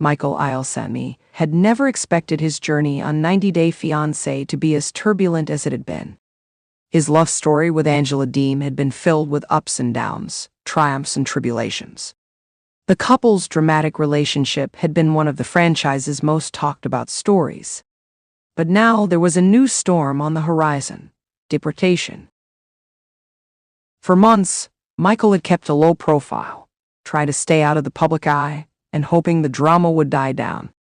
Ilesanmi, had never expected his journey on 90 Day Fiancé to be as turbulent as it had been. His love story with Angela Deem had been filled with ups and downs, triumphs and tribulations. The couple's dramatic relationship had been one of the franchise's most talked about stories. But now there was a new storm on the horizon: deportation. For months, Michael had kept a low profile, trying to stay out of the public eye and hoping the drama would die down.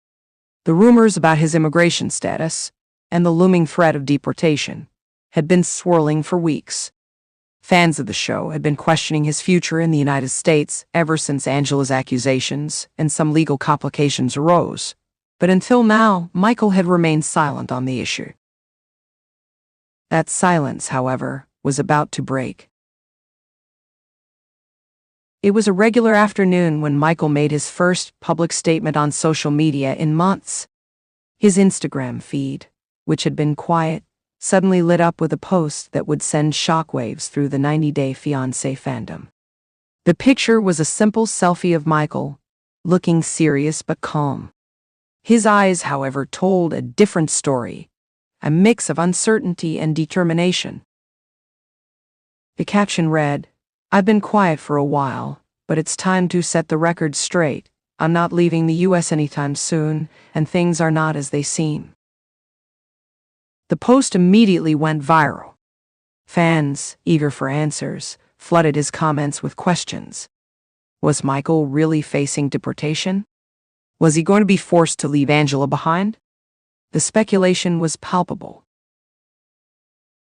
The rumors about his immigration status and the looming threat of deportation had been swirling for weeks. Fans of the show had been questioning his future in the United States ever since Angela's accusations and some legal complications arose. But until now, Michael had remained silent on the issue. That silence, however, was about to break. It was a regular afternoon when Michael made his first public statement on social media in months. His Instagram feed, which had been quiet, suddenly lit up with a post that would send shockwaves through the 90 Day Fiancé fandom. The picture was a simple selfie of Michael, looking serious but calm. His eyes, however, told a different story, a mix of uncertainty and determination. The caption read, "I've been quiet for a while, but it's time to set the record straight. I'm not leaving the US anytime soon, and things are not as they seem." The post immediately went viral. Fans, eager for answers, flooded his comments with questions. Was Michael really facing deportation? Was he going to be forced to leave Angela behind? The speculation was palpable.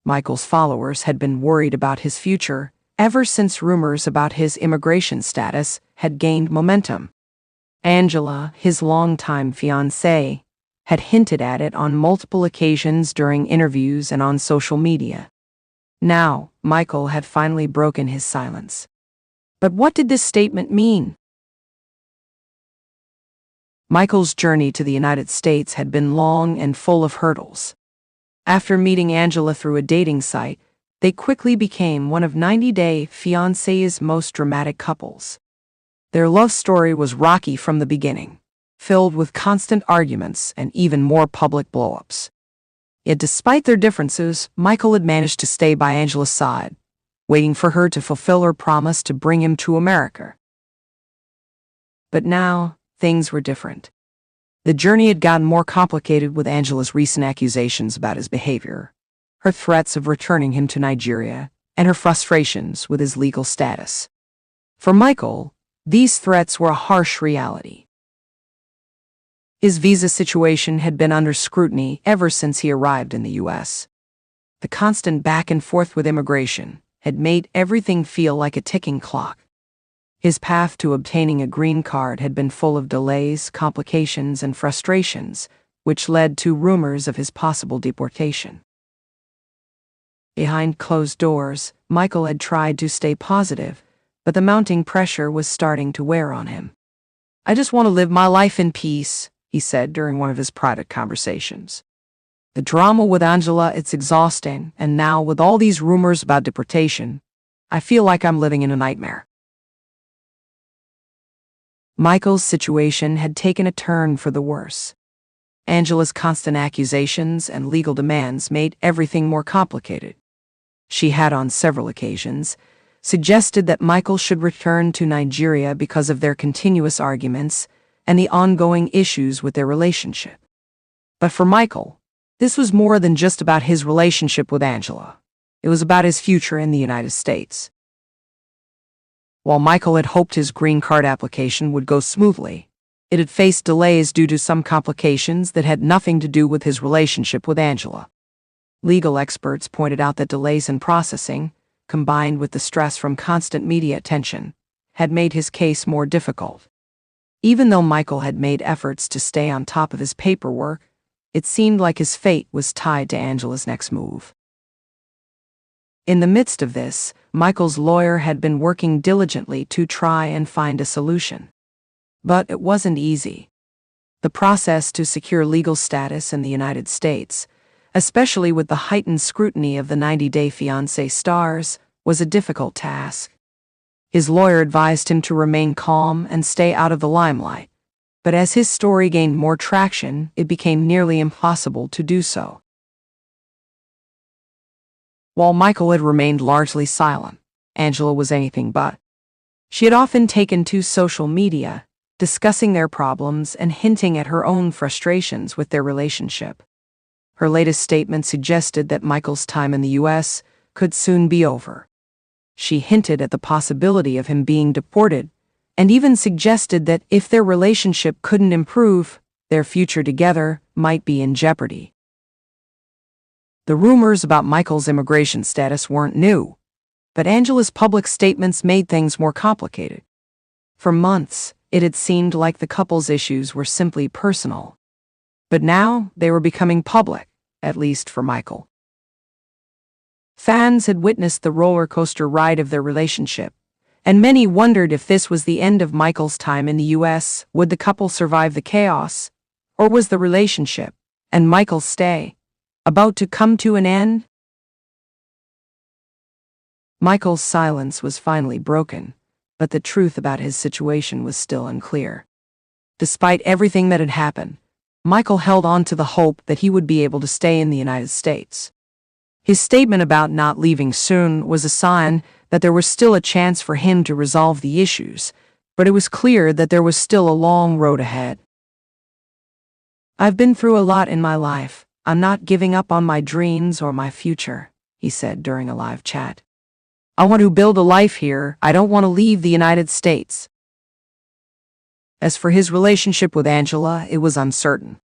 Michael's followers had been worried about his future ever since rumors about his immigration status had gained momentum. Angela, his longtime fiancée, had hinted at it on multiple occasions during interviews and on social media. Now, Michael had finally broken his silence. But what did this statement mean? Michael's journey to the United States had been long and full of hurdles. After meeting Angela through a dating site, they quickly became one of 90 Day Fiancé's most dramatic couples. Their love story was rocky from the beginning, filled with constant arguments and even more public blow-ups. Yet despite their differences, Michael had managed to stay by Angela's side, waiting for her to fulfill her promise to bring him to America. But now, things were different. The journey had gotten more complicated with Angela's recent accusations about his behavior, her threats of returning him to Nigeria, and her frustrations with his legal status. For Michael, these threats were a harsh reality. His visa situation had been under scrutiny ever since he arrived in the US. The constant back and forth with immigration had made everything feel like a ticking clock. His path to obtaining a green card had been full of delays, complications, and frustrations, which led to rumors of his possible deportation. Behind closed doors, Michael had tried to stay positive, but the mounting pressure was starting to wear on him. "I just want to live my life in peace," he said during one of his private conversations. "The drama with Angela, it's exhausting, and now with all these rumors about deportation, I feel like I'm living in a nightmare." Michael's situation had taken a turn for the worse. Angela's constant accusations and legal demands made everything more complicated. She had, on several occasions, suggested that Michael should return to Nigeria because of their continuous arguments and the ongoing issues with their relationship. But for Michael, this was more than just about his relationship with Angela. It was about his future in the United States. While Michael had hoped his green card application would go smoothly, it had faced delays due to some complications that had nothing to do with his relationship with Angela. Legal experts pointed out that delays in processing, combined with the stress from constant media attention, had made his case more difficult. Even though Michael had made efforts to stay on top of his paperwork, it seemed like his fate was tied to Angela's next move. In the midst of this, Michael's lawyer had been working diligently to try and find a solution. But it wasn't easy. The process to secure legal status in the United States, especially with the heightened scrutiny of the 90 Day Fiancé stars, was a difficult task. His lawyer advised him to remain calm and stay out of the limelight, But as his story gained more traction, it became nearly impossible to do so. While Michael had remained largely silent, Angela was anything but. She had often taken to social media, discussing their problems and hinting at her own frustrations with their relationship. Her latest statement suggested that Michael's time in the U.S. could soon be over. She hinted at the possibility of him being deported, and even suggested that if their relationship couldn't improve, their future together might be in jeopardy. The rumors about Michael's immigration status weren't new, but Angela's public statements made things more complicated. For months, it had seemed like the couple's issues were simply personal. But now they were becoming public, at least for Michael. Fans had witnessed the roller coaster ride of their relationship, and many wondered if this was the end of Michael's time in the U.S. Would the couple survive the chaos, or was the relationship, and Michael's stay, about to come to an end? Michael's silence was finally broken, but the truth about his situation was still unclear. Despite everything that had happened, Michael held on to the hope that he would be able to stay in the United States. His statement about not leaving soon was a sign that there was still a chance for him to resolve the issues, but it was clear that there was still a long road ahead. "I've been through a lot in my life. I'm not giving up on my dreams or my future," he said during a live chat. "I want to build a life here. I don't want to leave the United States." As for his relationship with Angela, it was uncertain.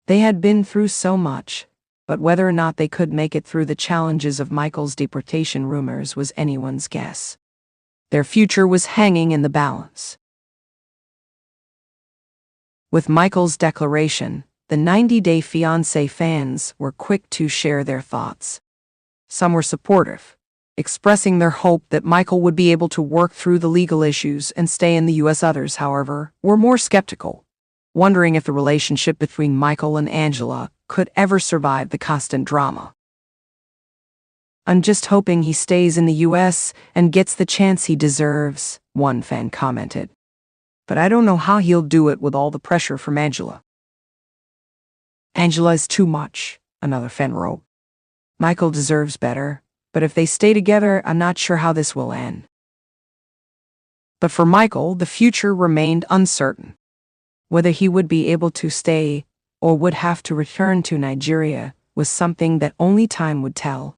They had been through so much, but whether or not they could make it through the challenges of Michael's deportation rumors was anyone's guess. Their future was hanging in the balance. With Michael's declaration, the 90-Day Fiancé fans were quick to share their thoughts. Some were supportive, expressing their hope that Michael would be able to work through the legal issues and stay in the U.S. Others, however, were more skeptical, wondering if the relationship between Michael and Angela could ever survive the constant drama. "I'm just hoping he stays in the U.S. and gets the chance he deserves," one fan commented. "But I don't know how he'll do it with all the pressure from Angela." "Angela is too much," another fan wrote. "Michael deserves better, but if they stay together, I'm not sure how this will end." But for Michael, the future remained uncertain. Whether he would be able to stay or would have to return to Nigeria was something that only time would tell.